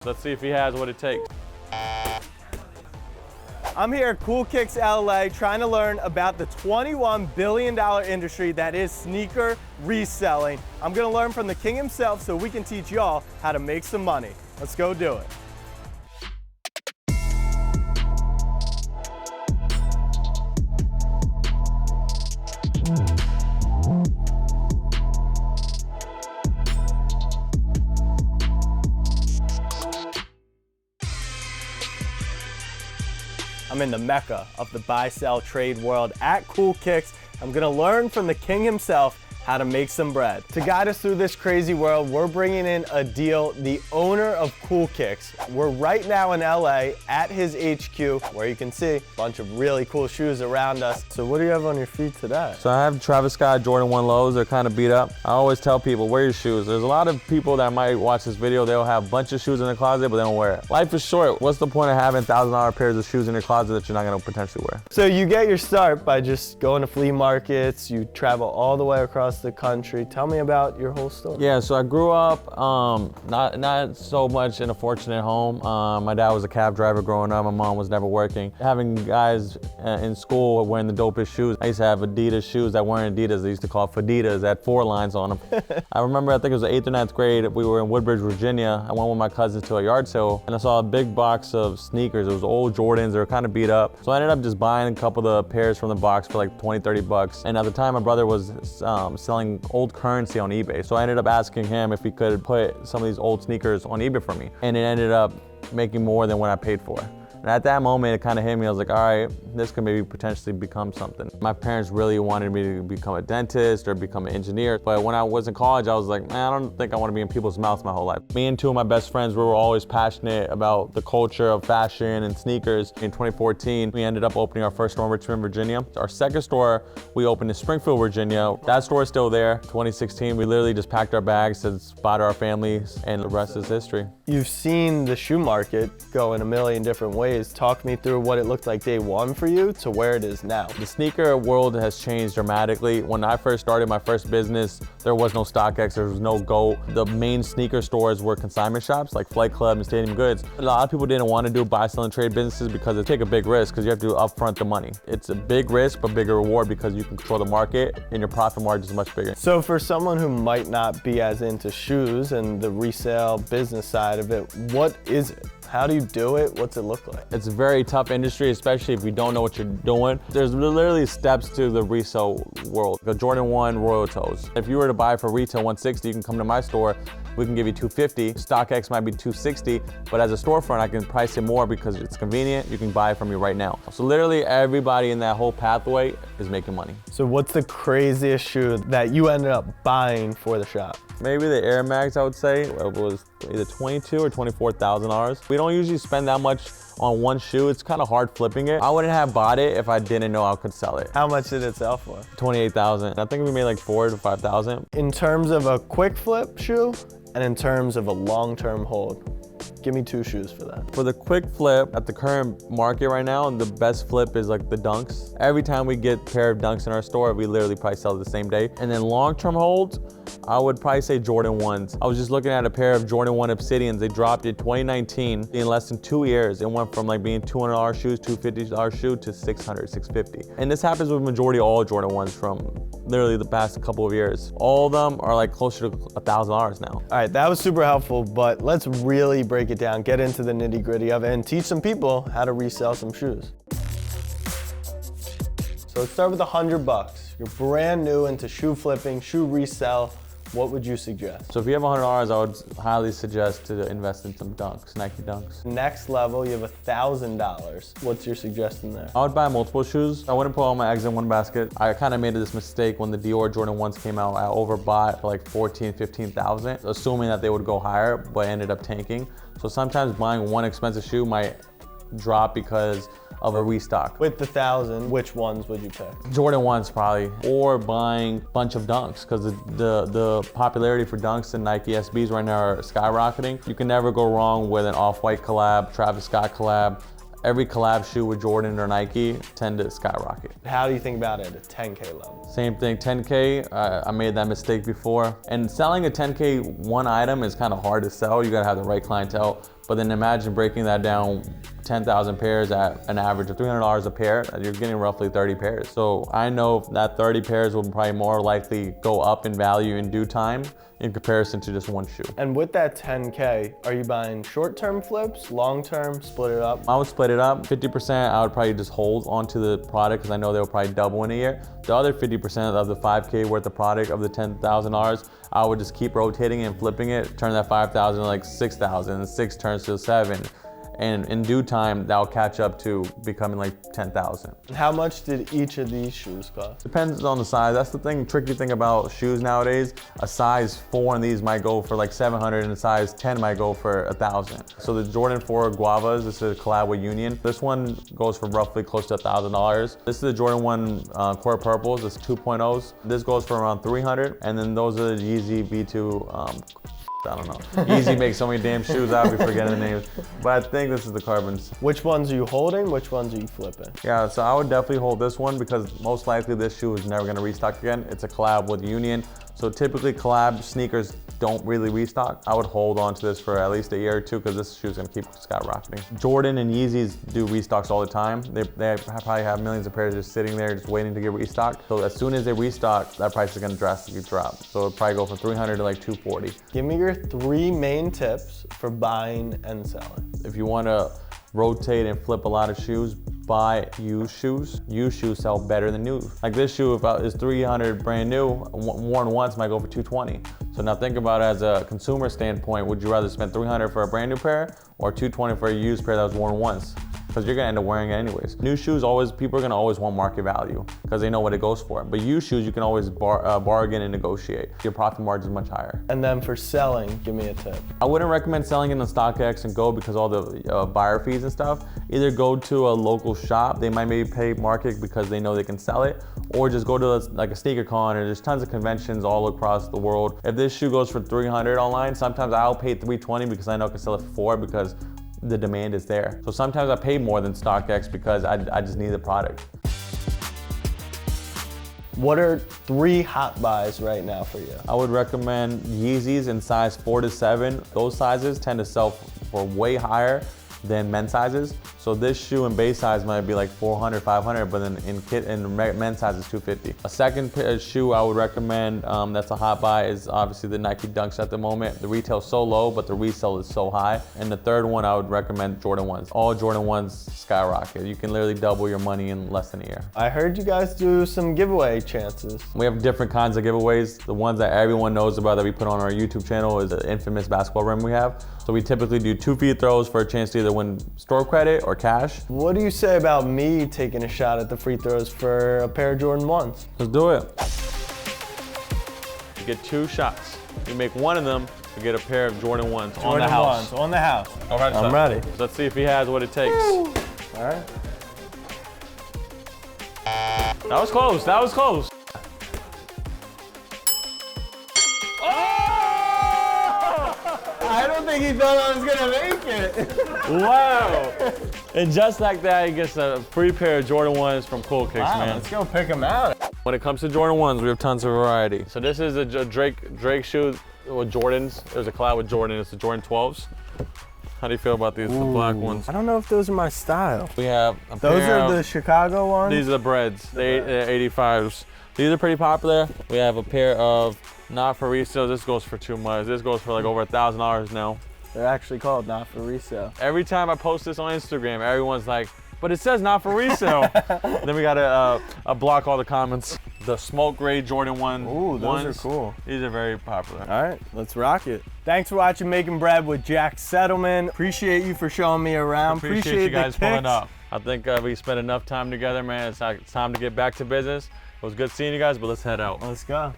Let's see if he has what it takes. I'm here at Cool Kicks LA trying to learn about the $21 billion industry that is sneaker reselling. I'm gonna learn from the king himself so we can teach y'all how to make some money. Let's go do it. I'm in the mecca of the buy, sell, trade world at Cool Kicks. I'm gonna learn from the king himself how to make some bread. To guide us through this crazy world, we're bringing in Adeel, the owner of Cool Kicks. We're right now in LA at his HQ, where you can see a bunch of really cool shoes around us. So what do you have on your feet today? So I have Travis Scott Jordan 1 lows. They're kind of beat up. I always tell people, wear your shoes. There's a lot of people that might watch this video, they'll have a bunch of shoes in their closet, but they don't wear it. Life is short. What's the point of having $1,000 pairs of shoes in your closet that you're not gonna potentially wear? So you get your start by just going to flea markets, you travel all the way across the country. Tell me about your whole story. Yeah, so I grew up not so much in a fortunate home. My dad was a cab driver growing up. My mom was never working. Having guys in school wearing the dopest shoes. I used to have Adidas shoes that weren't Adidas. They used to call it Fadidas. They had 4 lines on them. I remember, I think it was the 8th or 9th grade. We were in Woodbridge, Virginia. I went with my cousins to a yard sale and I saw a big box of sneakers. It was old Jordans. They were kind of beat up. So I ended up just buying a couple of the pairs from the box for like 20, 30 bucks. And at the time, my brother was selling old currency on eBay. So I ended up asking him if he could put some of these old sneakers on eBay for me. And it ended up making more than what I paid for. And at that moment, it kind of hit me. I was like, all right, this could maybe potentially become something. My parents really wanted me to become a dentist or become an engineer. But when I was in college, I was like, man, I don't think I want to be in people's mouths my whole life. Me and 2 of my best friends, we were always passionate about the culture of fashion and sneakers. In 2014, we ended up opening our first store in Richmond, Virginia. Our second store, we opened in Springfield, Virginia. That store is still there. 2016, we literally just packed our bags, said bye to our families, and the rest is history. You've seen the shoe market go in a million different ways. Talk me through what it looked like day one for you to where it is now. The sneaker world has changed dramatically. When I first started my first business, there was no StockX, there was no GOAT. The main sneaker stores were consignment shops like Flight Club and Stadium Goods. A lot of people didn't want to do buy, sell, and trade businesses because they take a big risk because you have to upfront the money. It's a big risk, but bigger reward because you can control the market and your profit margin is much bigger. So for someone who might not be as into shoes and the resale business side of it, what is it? How do you do it? What's it look like? It's a very tough industry, especially if you don't know what you're doing. There's literally steps to the resale world. The Jordan 1 Royal Toes. If you were to buy for retail $160, you can come to my store. We can give you $250. StockX might be $260, but as a storefront, I can price it more because it's convenient. You can buy it from me right now. So literally everybody in that whole pathway is making money. So what's the craziest shoe that you ended up buying for the shop? Maybe the Air Max, I would say. It was either $22,000 or $24,000. We don't usually spend that much on one shoe. It's kind of hard flipping it. I wouldn't have bought it if I didn't know I could sell it. How much did it sell for? $28,000. I think we made like $4,000 to $5,000. In terms of a quick flip shoe and in terms of a long-term hold, give me 2 shoes for that. For the quick flip, at the current market right now, the best flip is like the Dunks. Every time we get a pair of Dunks in our store, we literally probably sell it the same day. And then long-term holds, I would probably say Jordan 1s. I was just looking at a pair of Jordan 1 Obsidians. They dropped it 2019. In less than 2 years, it went from like being $200 shoes, $250 shoe to $600, $650. And this happens with majority of all Jordan 1s from literally the past couple of years. All of them are like closer to $1,000 now. All right, that was super helpful, but let's really break it down, get into the nitty gritty of it, and teach some people how to resell some shoes. So let's start with $100. You're brand new into shoe flipping, shoe resell. What would you suggest? So if you have $100, I would highly suggest to invest in some Dunks, Nike Dunks. Next level, you have $1,000. What's your suggestion there? I would buy multiple shoes. I wouldn't put all my eggs in one basket. I kind of made this mistake when the Dior Jordan 1s came out. I overbought for like $14,000, $15,000, assuming that they would go higher, but ended up tanking. So sometimes buying one expensive shoe might drop because of a restock. With the 1,000, which ones would you pick? Jordan 1s probably, or buying a bunch of Dunks because the popularity for Dunks and Nike SBs right now are skyrocketing. You can never go wrong with an Off-White collab, Travis Scott collab. Every collab shoe with Jordan or Nike tend to skyrocket. How do you think about it at a 10K level? Same thing, 10K, I made that mistake before. And selling a 10K one item is kind of hard to sell. You gotta have the right clientele. But then imagine breaking that down 10,000 pairs at an average of $300 a pair, you're getting roughly 30 pairs. So I know that 30 pairs will probably more likely go up in value in due time in comparison to just one shoe. And with that 10K, are you buying short-term flips, long-term, split it up? I would split it up. 50% I would probably just hold onto the product because I know they'll probably double in a year. The other 50% of the 5K worth of product of the $10,000, I would just keep rotating and flipping it, turn that 5,000 to like 6,000, and 6 turns to 7. And in due time, that'll catch up to becoming like 10,000. How much did each of these shoes cost? Depends on the size. That's the tricky thing about shoes nowadays. A size 4 in these might go for like 700 and a size 10 might go for 1,000. So the Jordan 4 Guavas, this is a collab with Union. This one goes for roughly close to $1,000. This is the Jordan 1 Core Purples, it's 2.0s. This goes for around 300. And then those are the Yeezy V2, I don't know. Yeezy makes so many damn shoes, I'll be forgetting the names. But I think this is the carbons. Which ones are you holding? Which ones are you flipping? Yeah, so I would definitely hold this one because most likely this shoe is never gonna restock again. It's a collab with Union. So typically collab sneakers don't really restock. I would hold on to this for at least a year or two because this shoe is gonna keep skyrocketing. Jordan and Yeezys do restocks all the time. They probably have millions of pairs just sitting there just waiting to get restocked. So as soon as they restock, that price is gonna drastically drop. So it'll probably go from 300 to like 240. Give me your 3 main tips for buying and selling. If you wanna rotate and flip a lot of shoes, buy used shoes. Used shoes sell better than new. Like this shoe, if it's 300 brand new, worn once might go for 220. So now think about it as a consumer standpoint, would you rather spend 300 for a brand new pair or 220 for a used pair that was worn once? Because you're gonna end up wearing it anyways. New shoes, people are gonna always want market value because they know what it goes for. But used shoes, you can always bargain and negotiate. Your profit margin is much higher. And then for selling, give me a tip. I wouldn't recommend selling it on StockX and Go because all the buyer fees and stuff. Either go to a local shop, they might maybe pay market because they know they can sell it, or just go to like a sneaker con, or there's tons of conventions all across the world. If this shoe goes for 300 online, sometimes I'll pay 320 because I know I can sell it for 4 because the demand is there. So sometimes I pay more than StockX because I just need the product. What are 3 hot buys right now for you? I would recommend Yeezys in size 4 to 7. Those sizes tend to sell for way higher than men's sizes. So this shoe in base size might be like 400, 500, but then in men's size is 250. A second shoe I would recommend that's a hot buy is obviously the Nike Dunks at the moment. The retail is so low, but the resale is so high. And the third one I would recommend Jordan 1s. All Jordan 1s skyrocket. You can literally double your money in less than a year. I heard you guys do some giveaway chances. We have different kinds of giveaways. The ones that everyone knows about that we put on our YouTube channel is the infamous basketball rim we have. So we typically do 2 free throws for a chance to either win store credit or cash. What do you say about me taking a shot at the free throws for a pair of Jordan 1s? Let's do it. You get 2 shots. You make one of them, you get a pair of Jordan 1s on the house. On the house. All right, I'm ready. So let's see if he has what it takes. Woo. All right. That was close, that was close. I don't think he thought I was gonna make it. Wow. And just like that, he gets a free pair of Jordan 1s from Cool Kicks, Wow, man. let's go pick him out. When it comes to Jordan 1s, we have tons of variety. So this is a Drake shoe with Jordans. There's a collab with Jordan, it's the Jordan 12s. How do you feel about these, the black ones? I don't know if those are my style. We have a Those pair are of, the Chicago ones? These are the breads, the 85s. These are pretty popular. We have a pair of not for resale. This goes for too much. This goes for like over $1,000 now. They're actually called not for resale. Every time I post this on Instagram, everyone's like, but it says not for resale. Then we gotta block all the comments. The smoke gray Jordan 1. Ooh, those are cool. These are very popular. All right, let's rock it. Thanks for watching Making Bread with Jack Settleman. Appreciate you for showing me around. Appreciate you guys pulling up. I think we spent enough time together, man. It's time to get back to business. It was good seeing you guys, but let's head out. Let's go.